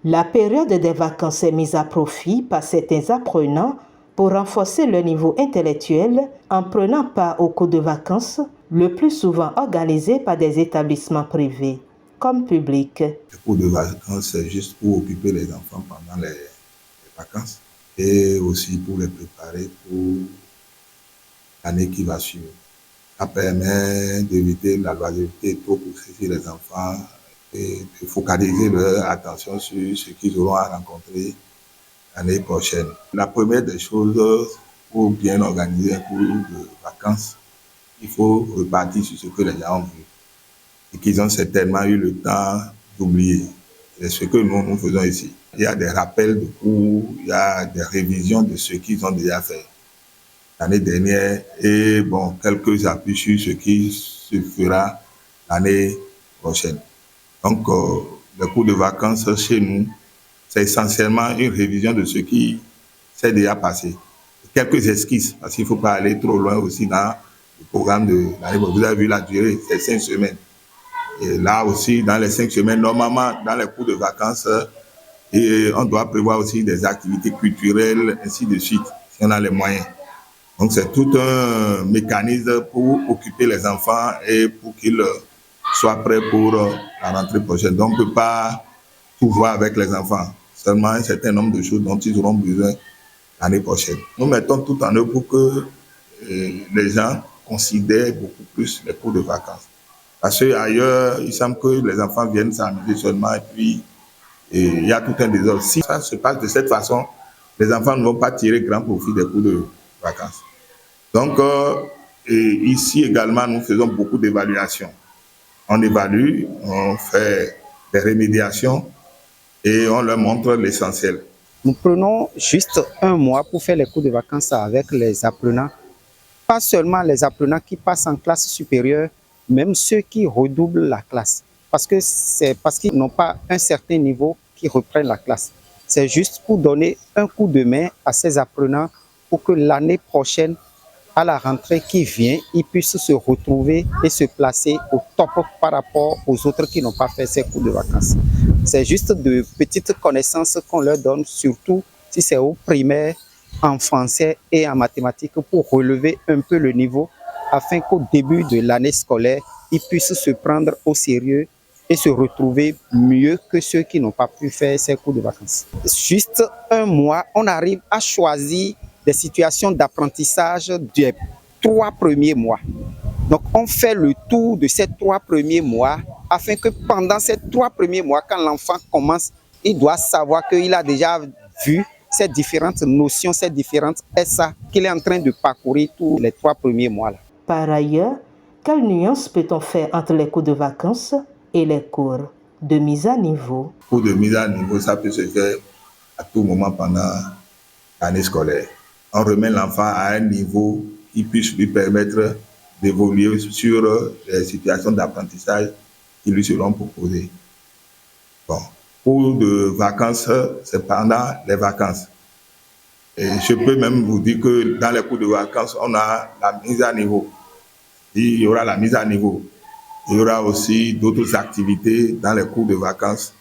La période des vacances est mise à profit par certains apprenants pour renforcer leur niveau intellectuel en prenant part aux cours de vacances, le plus souvent organisés par des établissements privés comme publics. Les cours de vacances, c'est juste pour occuper les enfants pendant les vacances et aussi pour les préparer pour l'année qui va suivre. Ça permet d'éviter la loisireté trop poussée sur les enfants et de focaliser leur attention sur ce qu'ils auront à rencontrer l'année prochaine. La première des choses, pour bien organiser un cours de vacances, il faut repartir sur ce que les gens ont vu et qu'ils ont certainement eu le temps d'oublier. C'est ce que nous faisons ici. Il y a des rappels de cours, il y a des révisions de ce qu'ils ont déjà fait l'année dernière et quelques appuis sur ce qui se fera l'année prochaine. Donc, le cours de vacances chez nous, c'est essentiellement une révision de ce qui s'est déjà passé. Quelques esquisses, parce qu'il ne faut pas aller trop loin aussi dans le programme de l'année. Vous avez vu la durée, c'est 5 semaines. Et là aussi, dans les 5 semaines, normalement, dans les cours de vacances, on doit prévoir aussi des activités culturelles, ainsi de suite, si on a les moyens. Donc, c'est tout un mécanisme pour occuper les enfants et pour qu'ils soient prêts pour la rentrée prochaine. Donc, on ne peut pas tout voir avec les enfants. Seulement un certain nombre de choses dont ils auront besoin l'année prochaine. Nous mettons tout en œuvre pour que les gens considèrent beaucoup plus les cours de vacances. Parce qu'ailleurs, il semble que les enfants viennent s'amuser seulement et puis il y a tout un désordre. Si ça se passe de cette façon, les enfants ne vont pas tirer grand profit des cours de vacances. Donc, ici également, nous faisons beaucoup d'évaluations. On évalue, on fait des remédiations et on leur montre l'essentiel. Nous prenons juste un mois pour faire les cours de vacances avec les apprenants. Pas seulement les apprenants qui passent en classe supérieure, même ceux qui redoublent la classe. Parce que c'est parce qu'ils n'ont pas un certain niveau qui reprennent la classe. C'est juste pour donner un coup de main à ces apprenants pour que l'année prochaine, à la rentrée qui vient, ils puissent se retrouver et se placer au top par rapport aux autres qui n'ont pas fait ces cours de vacances. C'est juste de petites connaissances qu'on leur donne, surtout si c'est au primaire, en français et en mathématiques, pour relever un peu le niveau, afin qu'au début de l'année scolaire, ils puissent se prendre au sérieux et se retrouver mieux que ceux qui n'ont pas pu faire ces cours de vacances. Juste un mois, on arrive à choisir des situations d'apprentissage des 3 premiers mois. Donc, on fait le tour de ces 3 premiers mois afin que pendant ces 3 premiers mois, quand l'enfant commence, il doit savoir qu'il a déjà vu ces différentes notions, ces différentes SA qu'il est en train de parcourir tous les 3 premiers mois. Par ailleurs, quelle nuance peut-on faire entre les cours de vacances et les cours de mise à niveau? Les cours de mise à niveau, ça peut se faire à tout moment pendant l'année scolaire. On remet l'enfant à un niveau qui puisse lui permettre d'évoluer sur les situations d'apprentissage qui lui seront proposées. Cours de vacances, c'est pendant les vacances. Et je peux même vous dire que dans les cours de vacances, on a la mise à niveau. Il y aura la mise à niveau. Il y aura aussi d'autres activités dans les cours de vacances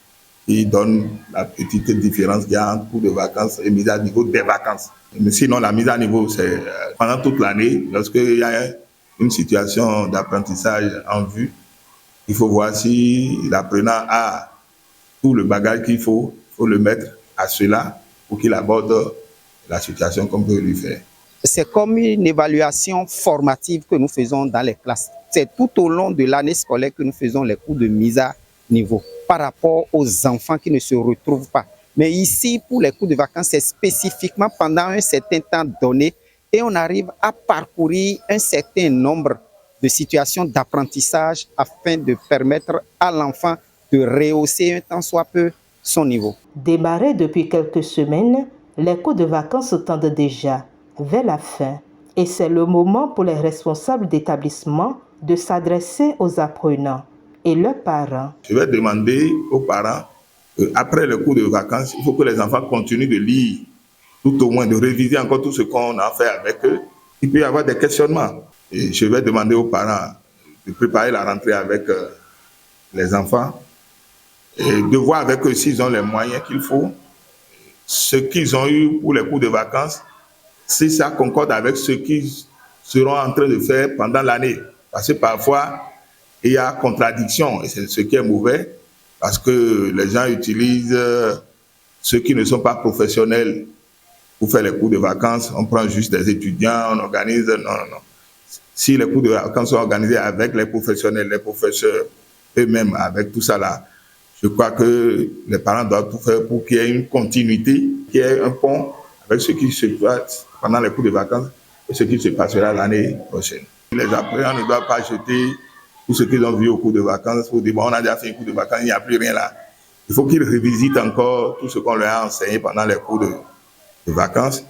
qui donnent la petite différence qu'il y a entre cours de vacances et mise à niveau des vacances. Mais sinon, la mise à niveau, c'est pendant toute l'année, lorsqu'il y a une situation d'apprentissage en vue, il faut voir si l'apprenant a tout le bagage qu'il faut le mettre à cela pour qu'il aborde la situation qu'on peut lui faire. C'est comme une évaluation formative que nous faisons dans les classes. C'est tout au long de l'année scolaire que nous faisons les cours de mise à niveau par rapport aux enfants qui ne se retrouvent pas. Mais ici, pour les cours de vacances, c'est spécifiquement pendant un certain temps donné et on arrive à parcourir un certain nombre de situations d'apprentissage afin de permettre à l'enfant de rehausser un tant soit peu son niveau. Démarrés depuis quelques semaines, les cours de vacances tendent déjà vers la fin et c'est le moment pour les responsables d'établissement de s'adresser aux apprenants et leurs parents. Je vais demander aux parents qu'après le cours de vacances, il faut que les enfants continuent de lire, tout au moins de réviser encore tout ce qu'on a fait avec eux. Il peut y avoir des questionnements. Et je vais demander aux parents de préparer la rentrée avec les enfants et de voir avec eux s'ils ont les moyens qu'il faut, ce qu'ils ont eu pour les cours de vacances, si ça concorde avec ce qu'ils seront en train de faire pendant l'année. Parce que parfois, il y a contradiction, et c'est ce qui est mauvais, parce que les gens utilisent ceux qui ne sont pas professionnels pour faire les cours de vacances. On prend juste des étudiants, on organise. Non, non, non. Si les cours de vacances sont organisés avec les professionnels, les professeurs eux-mêmes, avec tout ça là, je crois que les parents doivent tout faire pour qu'il y ait une continuité, qu'il y ait un pont avec ce qui se passe pendant les cours de vacances et ce qui se passera l'année prochaine. Les apprenants ne doivent pas jeter tout ce qu'ils ont vu au cours de vacances pour dire bon, on a déjà fait un cours de vacances, il n'y a plus rien là. Il faut qu'ils révisitent encore tout ce qu'on leur a enseigné pendant les cours de vacances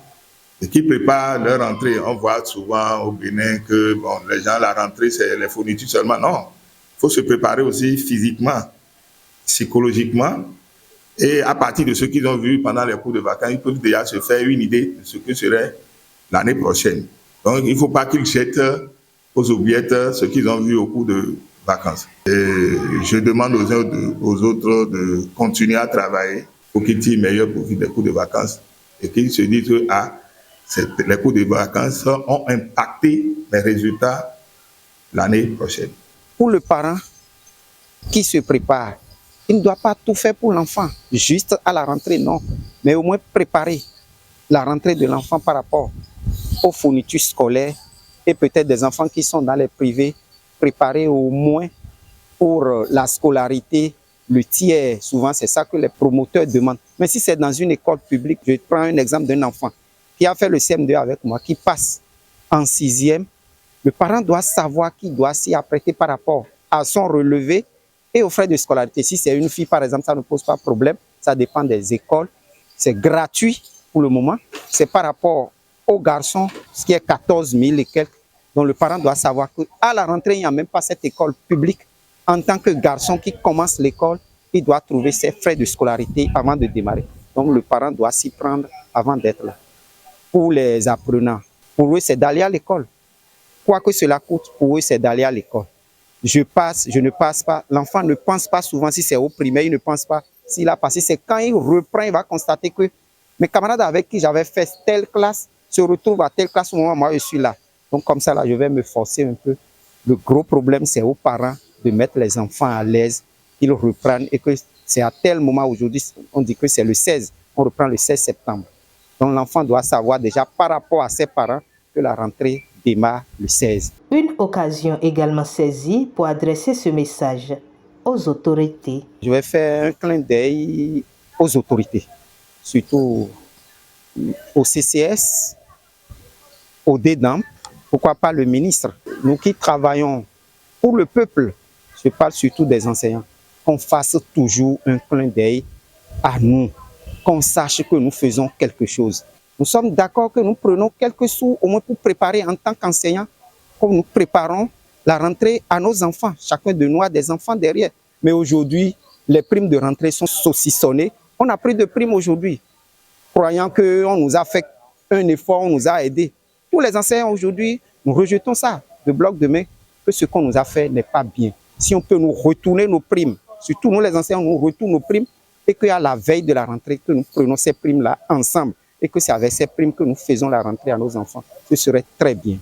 et qu'ils préparent leur rentrée. On voit souvent au Bénin que bon, les gens, la rentrée, c'est les fournitures seulement. Non, il faut se préparer aussi physiquement, psychologiquement. Et à partir de ce qu'ils ont vu pendant les cours de vacances, ils peuvent déjà se faire une idée de ce que serait l'année prochaine. Donc, il ne faut pas qu'ils jettent aux oubliettes ce qu'ils ont vu au cours de vacances. Et je demande aux autres de continuer à travailler pour qu'ils tirent meilleur profit des cours de vacances et qu'ils se disent que les cours de vacances ont impacté les résultats l'année prochaine. Pour le parent qui se prépare, il ne doit pas tout faire pour l'enfant, juste à la rentrée, non, mais au moins préparer la rentrée de l'enfant par rapport aux fournitures scolaires et peut-être des enfants qui sont dans les privés, préparer au moins pour la scolarité, le tiers. Souvent, c'est ça que les promoteurs demandent. Mais si c'est dans une école publique, je prends un exemple d'un enfant qui a fait le CM2 avec moi, qui passe en 6e, le parent doit savoir qu'il doit s'y apprêter par rapport à son relevé et aux frais de scolarité. Si c'est une fille, par exemple, ça ne pose pas de problème. Ça dépend des écoles. C'est gratuit pour le moment. C'est par rapport aux garçons, ce qui est 14 000 et quelques. Donc le parent doit savoir qu'à la rentrée, il n'y a même pas cette école publique. En tant que garçon qui commence l'école, il doit trouver ses frais de scolarité avant de démarrer. Donc le parent doit s'y prendre avant d'être là. Pour les apprenants, pour eux, c'est d'aller à l'école. Quoi que cela coûte, pour eux, c'est d'aller à l'école. Je passe, je ne passe pas. L'enfant ne pense pas souvent, si c'est au primaire, il ne pense pas s'il a passé. C'est quand il reprend, il va constater que mes camarades avec qui j'avais fait telle classe se retrouvent à telle classe au moment où moi je suis là. Donc comme ça, là, je vais me forcer un peu. Le gros problème, c'est aux parents de mettre les enfants à l'aise, qu'ils reprennent et que c'est à tel moment aujourd'hui, on dit que c'est le 16, on reprend le 16 septembre. Donc l'enfant doit savoir déjà par rapport à ses parents que la rentrée démarre le 16. Une occasion également saisie pour adresser ce message aux autorités. Je vais faire un clin d'œil aux autorités, surtout au CCS, au DEDAM, pourquoi pas le ministre. Nous qui travaillons pour le peuple, je parle surtout des enseignants, qu'on fasse toujours un clin d'œil à nous, qu'on sache que nous faisons quelque chose. Nous sommes d'accord que nous prenons quelques sous au moins pour préparer en tant qu'enseignants, comme nous préparons la rentrée à nos enfants. Chacun de nous a des enfants derrière. Mais aujourd'hui, les primes de rentrée sont saucissonnées. On a pris de primes aujourd'hui, croyant qu'on nous a fait un effort, on nous a aidés. Tous les enseignants aujourd'hui, nous rejetons ça de bloc de main, que ce qu'on nous a fait n'est pas bien. Si on peut nous retourner nos primes, surtout nous les enseignants, nous retournons nos primes, et qu'à la veille de la rentrée, que nous prenons ces primes-là ensemble, et que c'est avec ces primes que nous faisons la rentrée à nos enfants, ce serait très bien.